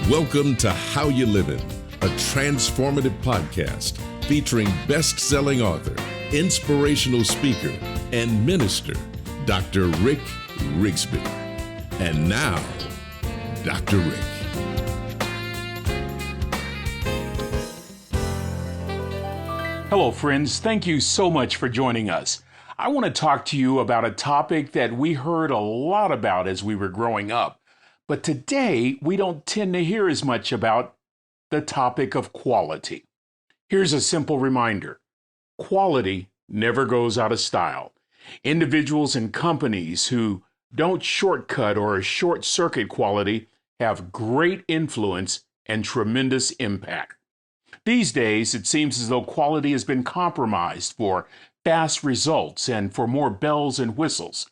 Welcome to How You Livin', a transformative podcast featuring best-selling author, inspirational speaker, and minister, Dr. Rick Rigsby. And now, Dr. Rick. Hello, friends. Thank you so much for joining us. I want to talk to you about a topic that we heard a lot about as we were growing up. But today, we don't tend to hear as much about the topic of quality. Here's a simple reminder. Quality never goes out of style. Individuals and companies who don't shortcut or short-circuit quality have great influence and tremendous impact. These days, it seems as though quality has been compromised for fast results and for more bells and whistles.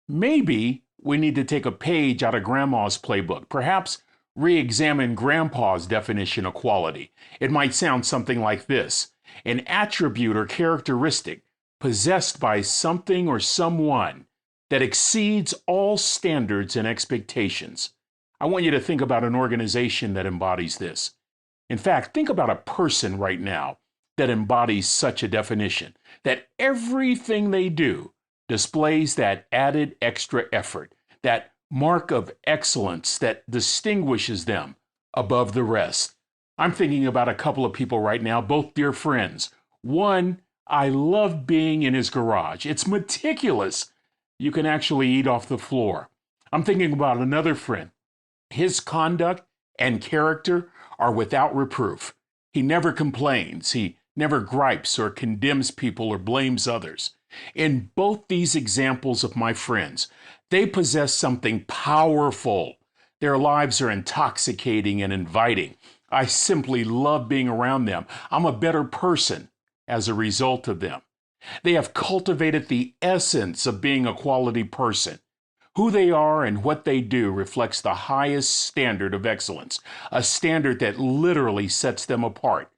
Maybe we need to take a page out of Grandma's playbook, perhaps re-examine Grandpa's definition of quality. It might sound something like this: an attribute or characteristic possessed by something or someone that exceeds all standards and expectations. I want you to think about an organization that embodies this. In fact, think about a person right now that embodies such a definition, that everything they do displays that added extra effort, that mark of excellence that distinguishes them above the rest. I'm thinking about a couple of people right now, both dear friends. One, I love being in his garage. It's meticulous. You can actually eat off the floor. I'm thinking about another friend. His conduct and character are without reproof. He never complains. He never gripes or condemns people or blames others. In both these examples of my friends, they possess something powerful. Their lives are intoxicating and inviting. I simply love being around them. I'm a better person as a result of them. They have cultivated the essence of being a quality person. Who they are and what they do reflects the highest standard of excellence, a standard that literally sets them apart.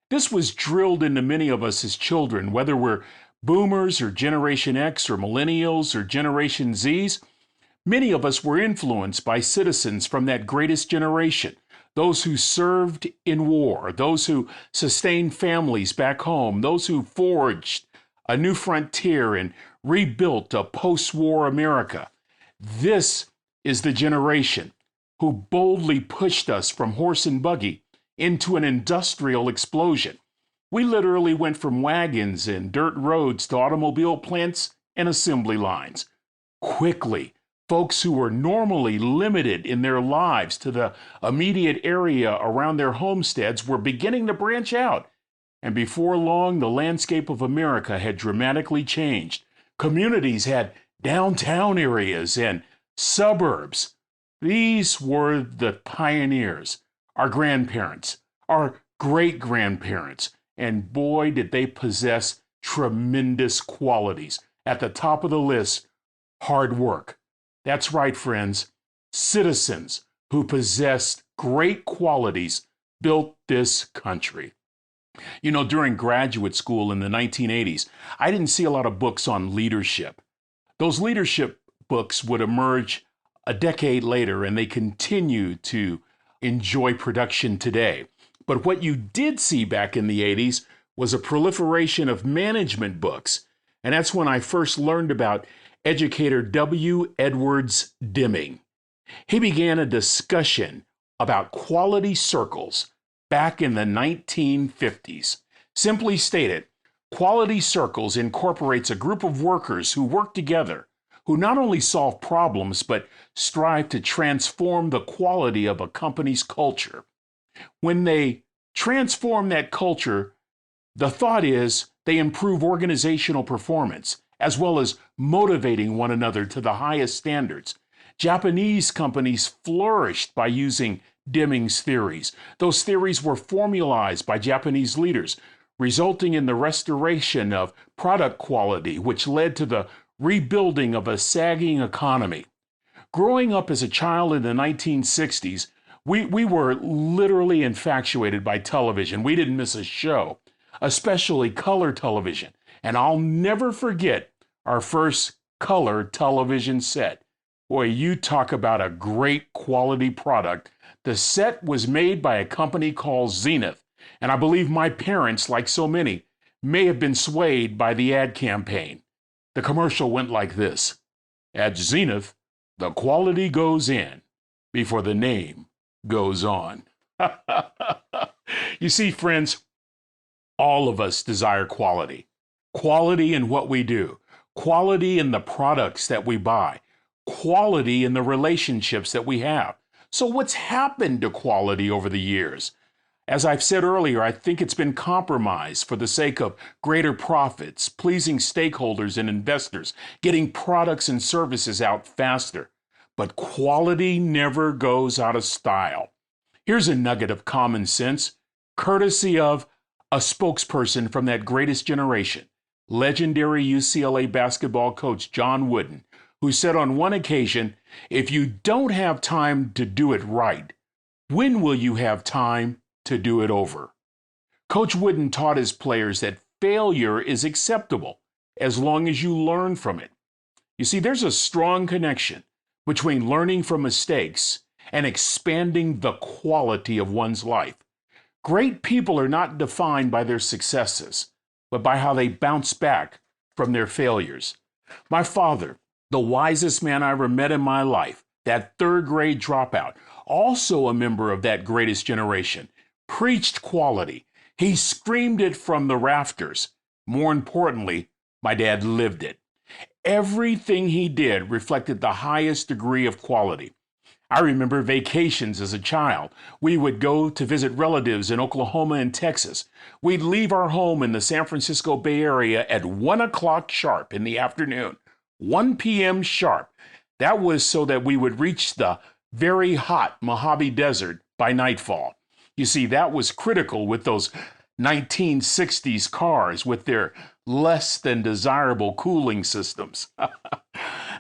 This was drilled into many of us as children, whether we're Boomers or Generation X or Millennials or Generation Zs. Many of us were influenced by citizens from that greatest generation, those who served in war, those who sustained families back home, those who forged a new frontier and rebuilt a post-war America. This is the generation who boldly pushed us from horse and buggy into an industrial explosion. We literally went from wagons and dirt roads to automobile plants and assembly lines. Quickly, folks who were normally limited in their lives to the immediate area around their homesteads were beginning to branch out. And before long, the landscape of America had dramatically changed. Communities had downtown areas and suburbs. These were the pioneers, our grandparents, our great-grandparents. And boy, did they possess tremendous qualities. At the top of the list, hard work. That's right, friends. Citizens who possessed great qualities built this country. You know, during graduate school in the 1980s, I didn't see a lot of books on leadership. Those leadership books would emerge a decade later, and they continue to enjoy production today. But what you did see back in the 80s was a proliferation of management books. And that's when I first learned about educator W. Edwards Deming. He began a discussion about quality circles back in the 1950s. Simply stated, quality circles incorporates a group of workers who work together, who not only solve problems, but strive to transform the quality of a company's culture. When they transform that culture, the thought is they improve organizational performance, as well as motivating one another to the highest standards. Japanese companies flourished by using Deming's theories. Those theories were formalized by Japanese leaders, resulting in the restoration of product quality, which led to the rebuilding of a sagging economy. Growing up as a child in the 1960s, we were literally infatuated by television. We didn't miss a show, especially color television. And I'll never forget our first color television set. Boy, you talk about a great quality product. The set was made by a company called Zenith, and I believe my parents, like so many, may have been swayed by the ad campaign. The commercial went like this: "At Zenith, the quality goes in before the name goes on." You see, friends, all of us desire quality. Quality in what we do, quality in the products that we buy, quality in the relationships that we have. So what's happened to quality over the years? As I've said earlier, I think it's been compromised for the sake of greater profits, pleasing stakeholders and investors, getting products and services out faster. But quality never goes out of style. Here's a nugget of common sense, courtesy of a spokesperson from that greatest generation, legendary UCLA basketball coach John Wooden, who said on one occasion, "If you don't have time to do it right, when will you have time to do it over?" Coach Wooden taught his players that failure is acceptable as long as you learn from it. You see, there's a strong connection between learning from mistakes and expanding the quality of one's life. Great people are not defined by their successes, but by how they bounce back from their failures. My father, the wisest man I ever met in my life, that third-grade dropout, also a member of that greatest generation, preached quality. He screamed it from the rafters. More importantly, my dad lived it. Everything he did reflected the highest degree of quality. I remember vacations as a child. We would go to visit relatives in Oklahoma and Texas. We'd leave our home in the San Francisco Bay Area at 1 o'clock sharp in the afternoon. 1 p.m. sharp. That was so that we would reach the very hot Mojave Desert by nightfall. You see, that was critical with those 1960s cars with their less than desirable cooling systems.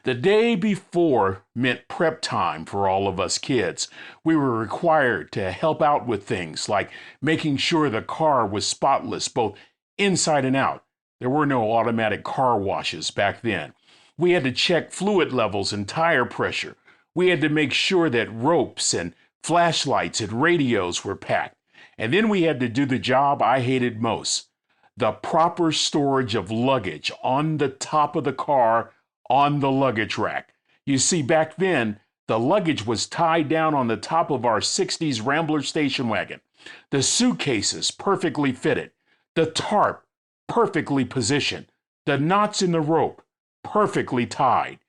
The day before meant prep time for all of us kids. We were required to help out with things like making sure the car was spotless, both inside and out. There were no automatic car washes back then. We had to check fluid levels and tire pressure. We had to make sure that ropes and flashlights and radios were packed. And then we had to do the job I hated most, the proper storage of luggage on the top of the car on the luggage rack. You see, back then, the luggage was tied down on the top of our 60s Rambler station wagon. The suitcases perfectly fitted. The tarp perfectly positioned. The knots in the rope perfectly tied.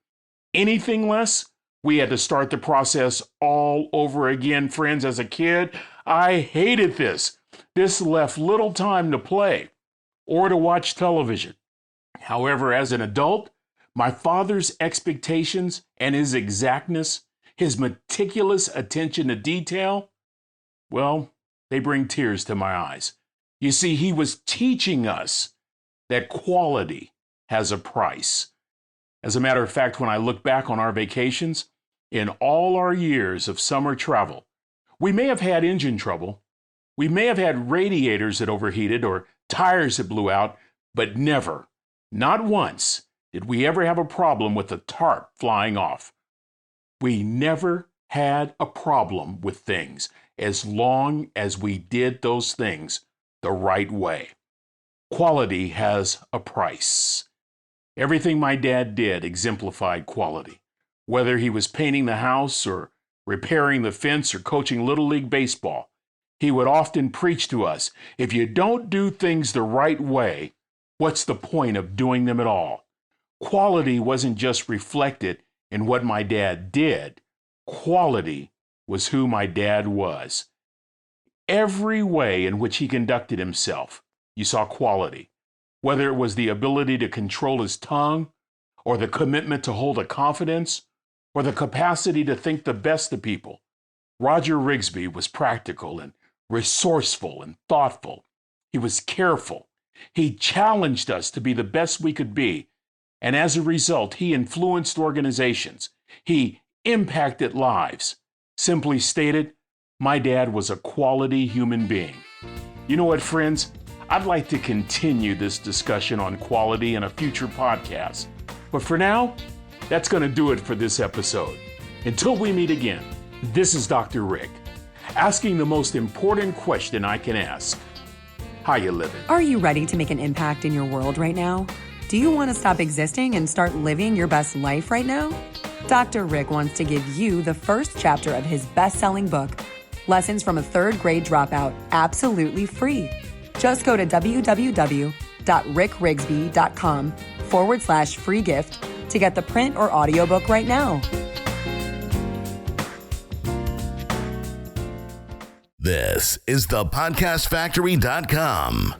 Anything less, we had to start the process all over again, friends. As a kid, I hated this. This left little time to play or to watch television. However, as an adult, my father's expectations and his exactness, his meticulous attention to detail, well, they bring tears to my eyes. You see, he was teaching us that quality has a price. As a matter of fact, when I look back on our vacations, in all our years of summer travel, we may have had engine trouble, we may have had radiators that overheated or tires that blew out, but never, not once, did we ever have a problem with the tarp flying off. We never had a problem with things as long as we did those things the right way. Quality has a price. Everything my dad did exemplified quality. Whether he was painting the house or repairing the fence or coaching Little League baseball, he would often preach to us, if you don't do things the right way, what's the point of doing them at all? Quality wasn't just reflected in what my dad did. Quality was who my dad was. Every way in which he conducted himself, you saw quality. Whether it was the ability to control his tongue, or the commitment to hold a confidence, or the capacity to think the best of people, Roger Rigsby was practical and resourceful and thoughtful. He was careful. He challenged us to be the best we could be. And as a result, he influenced organizations. He impacted lives. Simply stated, my dad was a quality human being. You know what, friends? I'd like to continue this discussion on quality in a future podcast. But for now, that's going to do it for this episode. Until we meet again, this is Dr. Rick. asking the most important question I can ask. How you living? Are you ready to make an impact in your world right now? Do you want to stop existing and start living your best life right now? Dr. Rick wants to give you the first chapter of his best-selling book, Lessons from a Third Grade Dropout, absolutely free. Just go to www.rickrigsby.com/free gift to get the print or audiobook right now. This is thepodcastfactory.com.